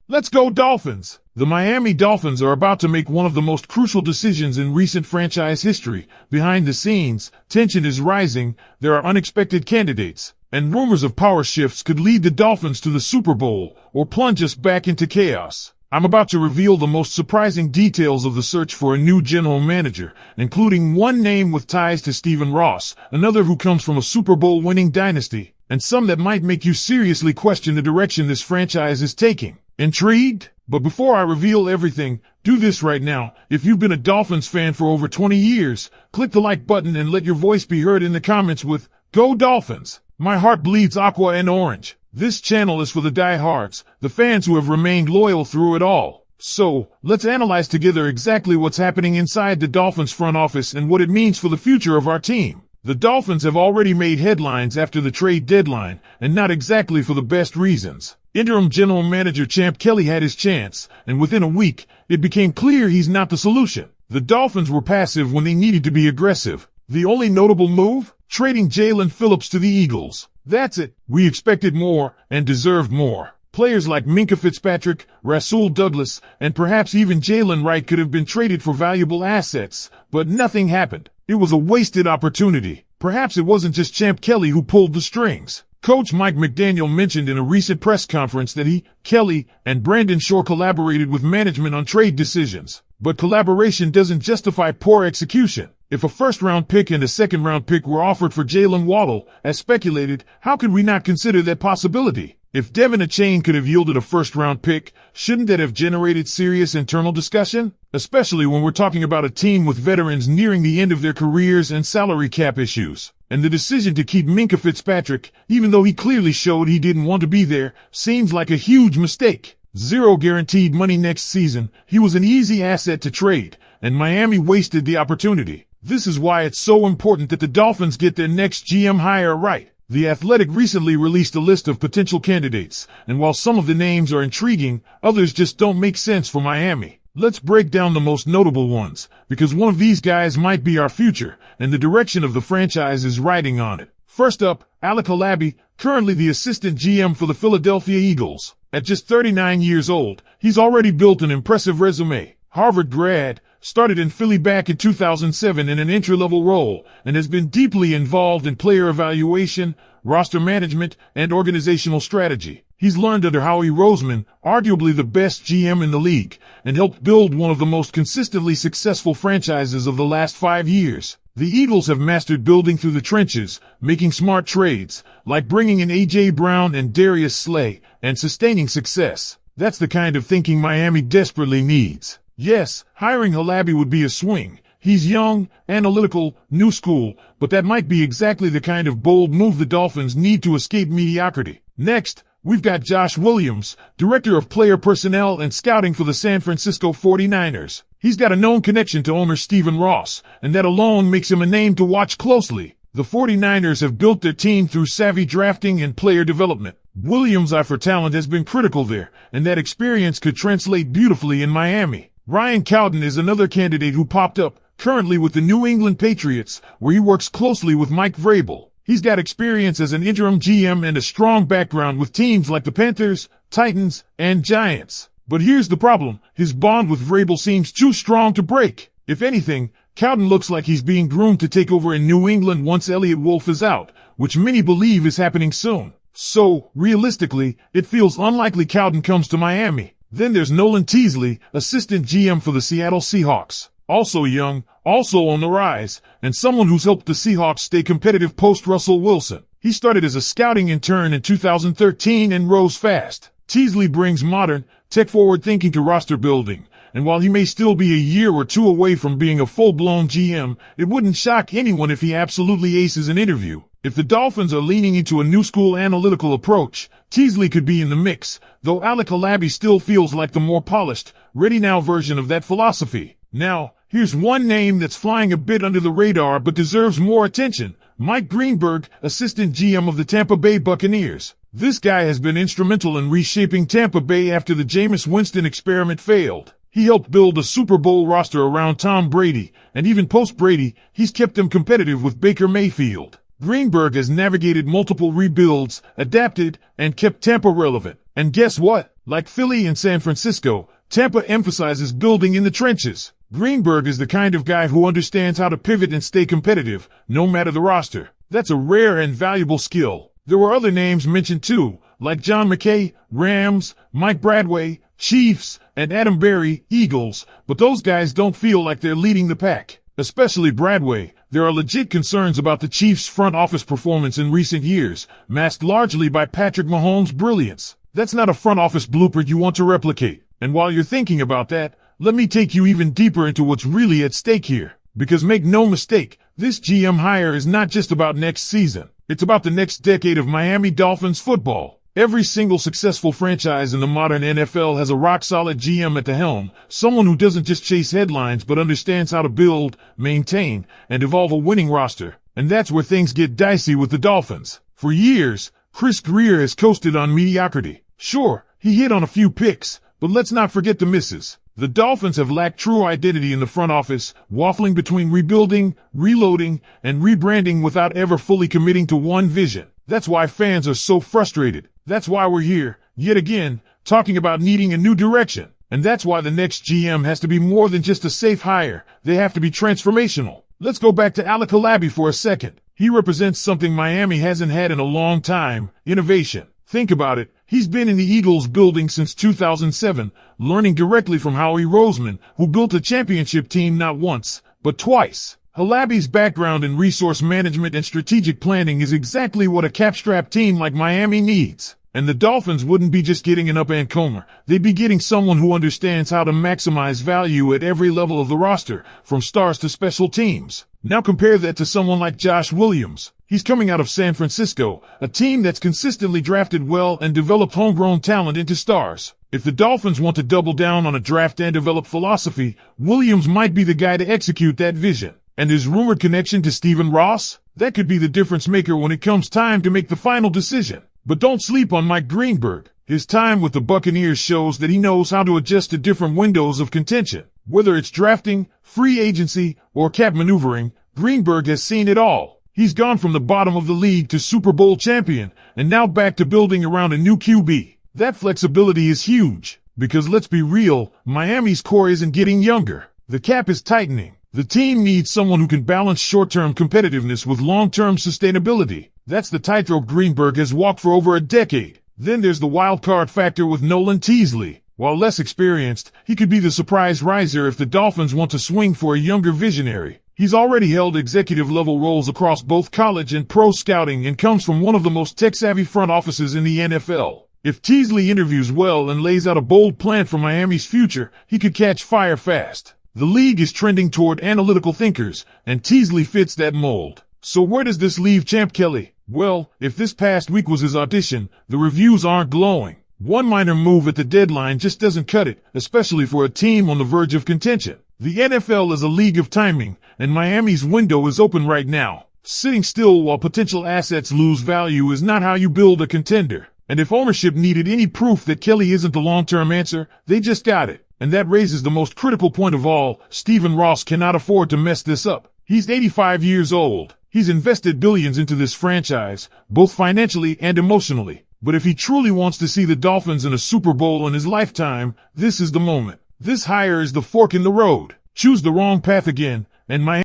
Let's go Dolphins! The Miami Dolphins are about to make one of the most crucial decisions in recent franchise history. Behind the scenes, tension is rising, there are unexpected candidates, and rumors of power shifts could lead the Dolphins to the Super Bowl or plunge us back into chaos. I'm about to reveal the most surprising details of the search for a new general manager, including one name with ties to Stephen Ross, another who comes from a Super Bowl winning dynasty, and some that might make you seriously question the direction this franchise is taking. Intrigued? But before I reveal everything, do this right now. If you've been a Dolphins fan for over 20 years, click the like button and let your voice be heard in the comments with, "Go Dolphins! My heart bleeds aqua and orange." This channel is for the diehards, the fans who have remained loyal through it all. So, let's analyze together exactly what's happening inside the Dolphins front office and what it means for the future of our team. The Dolphins have already made headlines after the trade deadline, and not exactly for the best reasons. Interim general manager Champ Kelly had his chance, and within a week, it became clear he's not the solution. The Dolphins were passive when they needed to be aggressive. The only notable move? Trading Jalen Phillips to the Eagles. That's it. We expected more, and deserved more. Players like Minkah Fitzpatrick, Rasul Douglas, and perhaps even Jalen Wright could have been traded for valuable assets, but nothing happened. It was a wasted opportunity. Perhaps it wasn't just Champ Kelly who pulled the strings. Coach Mike Mcdaniel mentioned in a recent press conference that he, Kelly, and Brandon Shore collaborated with management on trade decisions. But collaboration doesn't justify poor execution. If a first-round pick and a second-round pick were offered for Jalen Waddle, as speculated, how could we not consider that possibility? If Devin Achane could have yielded a first-round pick, shouldn't that have generated serious internal discussion? Especially when we're talking about a team with veterans nearing the end of their careers and salary cap issues. And the decision to keep Minkah Fitzpatrick, even though he clearly showed he didn't want to be there, seems like a huge mistake. Zero guaranteed money next season, he was an easy asset to trade, and Miami wasted the opportunity. This is why it's so important that the Dolphins get their next GM hire right. The Athletic recently released a list of potential candidates, and while some of the names are intriguing, others just don't make sense for Miami. Let's break down the most notable ones, because one of these guys might be our future, and the direction of the franchise is riding on it. First up, Alec Halaby, currently the assistant GM for the Philadelphia Eagles. At just 39 years old, he's already built an impressive resume. Harvard grad, started in Philly back in 2007 in an entry-level role, and has been deeply involved in player evaluation, roster management, and organizational strategy. He's learned under Howie Roseman, arguably the best GM in the league, and helped build one of the most consistently successful franchises of the last 5 years. The Eagles have mastered building through the trenches, making smart trades, like bringing in A.J. Brown and Darius Slay, and sustaining success. That's the kind of thinking Miami desperately needs. Yes, hiring Halaby would be a swing. He's young, analytical, new school, but that might be exactly the kind of bold move the Dolphins need to escape mediocrity. Next, we've got Josh Williams, Director of Player Personnel and Scouting for the San Francisco 49ers. He's got a known connection to owner Stephen Ross, and that alone makes him a name to watch closely. The 49ers have built their team through savvy drafting and player development. Williams' eye for talent has been critical there, and that experience could translate beautifully in Miami. Ryan Cowden is another candidate who popped up, currently with the New England Patriots, where he works closely with Mike Vrabel. He's got experience as an interim GM and a strong background with teams like the Panthers, Titans, and Giants. But here's the problem, his bond with Vrabel seems too strong to break. If anything, Cowden looks like he's being groomed to take over in New England once Elliott Wolf is out, which many believe is happening soon. So, realistically, it feels unlikely Cowden comes to Miami. Then there's Nolan Teasley, assistant GM for the Seattle Seahawks. Also young, also on the rise, and someone who's helped the Seahawks stay competitive post-Russell Wilson. He started as a scouting intern in 2013 and rose fast. Teasley brings modern, tech-forward thinking to roster building, and while he may still be a year or two away from being a full-blown GM, it wouldn't shock anyone if he absolutely aces an interview. If the Dolphins are leaning into a new-school analytical approach, Teasley could be in the mix, though Alec Halaby still feels like the more polished, ready-now version of that philosophy. Now, here's one name that's flying a bit under the radar but deserves more attention. Mike Greenberg, assistant GM of the Tampa Bay Buccaneers. This guy has been instrumental in reshaping Tampa Bay after the Jameis Winston experiment failed. He helped build a Super Bowl roster around Tom Brady, and even post-Brady, he's kept them competitive with Baker Mayfield. Greenberg has navigated multiple rebuilds, adapted, and kept Tampa relevant. And guess what? Like Philly and San Francisco, Tampa emphasizes building in the trenches. Greenberg is the kind of guy who understands how to pivot and stay competitive, no matter the roster. That's a rare and valuable skill. There were other names mentioned too, like John McKay, Rams, Mike Bradway, Chiefs, and Adam Berry, Eagles, but those guys don't feel like they're leading the pack. Especially Bradway. There are legit concerns about the Chiefs' front office performance in recent years, masked largely by Patrick Mahomes' brilliance. That's not a front office blooper you want to replicate. And while you're thinking about that, let me take you even deeper into what's really at stake here. Because make no mistake, this GM hire is not just about next season. It's about the next decade of Miami Dolphins football. Every single successful franchise in the modern NFL has a rock-solid GM at the helm, someone who doesn't just chase headlines but understands how to build, maintain, and evolve a winning roster. And that's where things get dicey with the Dolphins. For years, Chris Greer has coasted on mediocrity. Sure, he hit on a few picks, but let's not forget the misses. The Dolphins have lacked true identity in the front office, waffling between rebuilding, reloading, and rebranding without ever fully committing to one vision. That's why fans are so frustrated. That's why we're here, yet again, talking about needing a new direction. And that's why the next GM has to be more than just a safe hire. They have to be transformational. Let's go back to Alec Halaby for a second. He represents something Miami hasn't had in a long time: innovation. Think about it. He's been in the Eagles building since 2007, learning directly from Howie Roseman, who built a championship team not once, but twice. Halaby's background in resource management and strategic planning is exactly what a capstrap team like Miami needs. And the Dolphins wouldn't be just getting an up-and-comer. They'd be getting someone who understands how to maximize value at every level of the roster, from stars to special teams. Now compare that to someone like Josh Williams. He's coming out of San Francisco, a team that's consistently drafted well and developed homegrown talent into stars. If the Dolphins want to double down on a draft and develop philosophy, Williams might be the guy to execute that vision. And his rumored connection to Stephen Ross? That could be the difference maker when it comes time to make the final decision. But don't sleep on Mike Greenberg. His time with the Buccaneers shows that he knows how to adjust to different windows of contention. Whether it's drafting, free agency, or cap maneuvering, Greenberg has seen it all. He's gone from the bottom of the league to Super Bowl champion, and now back to building around a new QB. That flexibility is huge. Because let's be real, Miami's core isn't getting younger. The cap is tightening. The team needs someone who can balance short-term competitiveness with long-term sustainability. That's the tightrope Greenberg has walked for over a decade. Then there's the wild card factor with Nolan Teasley. While less experienced, he could be the surprise riser if the Dolphins want to swing for a younger visionary. He's already held executive-level roles across both college and pro scouting and comes from one of the most tech-savvy front offices in the NFL. If Teasley interviews well and lays out a bold plan for Miami's future, he could catch fire fast. The league is trending toward analytical thinkers, and Teasley fits that mold. So where does this leave Champ Kelly? Well, if this past week was his audition, the reviews aren't glowing. One minor move at the deadline just doesn't cut it, especially for a team on the verge of contention. The NFL is a league of timing, and Miami's window is open right now. Sitting still while potential assets lose value is not how you build a contender. And if ownership needed any proof that Kelly isn't the long-term answer, they just got it. And that raises the most critical point of all: Stephen Ross cannot afford to mess this up. He's 85 years old. He's invested billions into this franchise, both financially and emotionally. But if he truly wants to see the Dolphins in a Super Bowl in his lifetime, this is the moment. This hire is the fork in the road. Choose the wrong path again, and Miami